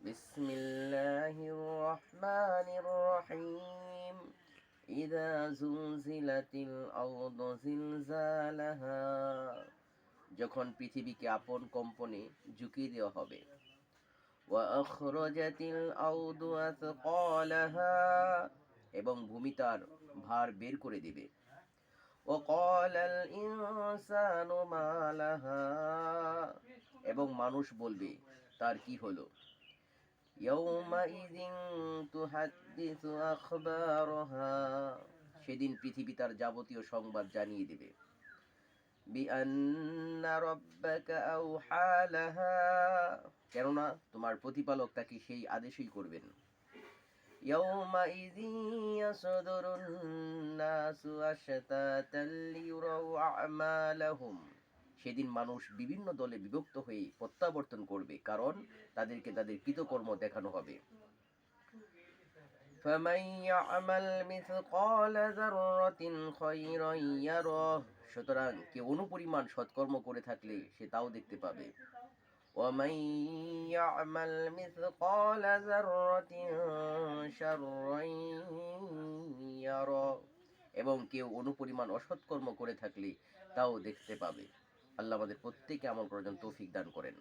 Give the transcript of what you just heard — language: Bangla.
বিসমিল্লাহির রহমানির রহিম ইযা যুলজিলাতিল আরদু জিলজালাহা যখন পৃথিবীকে আপন কম্পনে ঝুঁকিয়ে দেওয়া হবে। ওয়া আখরাজাতিল আরদু আথকালাহা এবং ভূমি তার ভার বের করে দিবে। ওয়া ক্বালাল ইনসানু মা লাহা এবং মানুষ বলবে তার কি হলো। ইয়াউমাইযিন তুহাদ্দিসু আখবারাহা সেদিন পৃথিবী তার যাবতীয় সংবাদ জানিয়ে দেবে। বিআন্না রাব্বাকা আওহা লাহা কেননা তোমার প্রতিপালক তাকে সেই আদেশই করবেন। ইয়াউমাইযিন ইয়াসদুরুন নাসু আশতাতাল লিয়ুরাউ আমালাহুম সেদিন মানুষ বিভিন্ন দলে বিভক্ত হয়ে প্রত্যাবর্তন করবে, কারণ তাদেরকে তাদের কৃতকর্ম দেখানো হবে। ফামান ইয়ামাল মিসকালা যাররাতিন খায়রান ইয়ারাহ সুতরাং কেউ অনুপরিমাণ সৎকর্ম করে থাকলে সে তাও দেখতে পাবে। ওয়ামান ইয়ামাল মিসকালা যাররাতিন শাররান ইয়ারাহ এবং কেউ অনুপরিমাণ অসৎকর্ম করে থাকলে তাও দেখতে পাবে। আল্লাহ আমাদের প্রত্যেককে আমল করার জন্য তৌফিক দান করেন।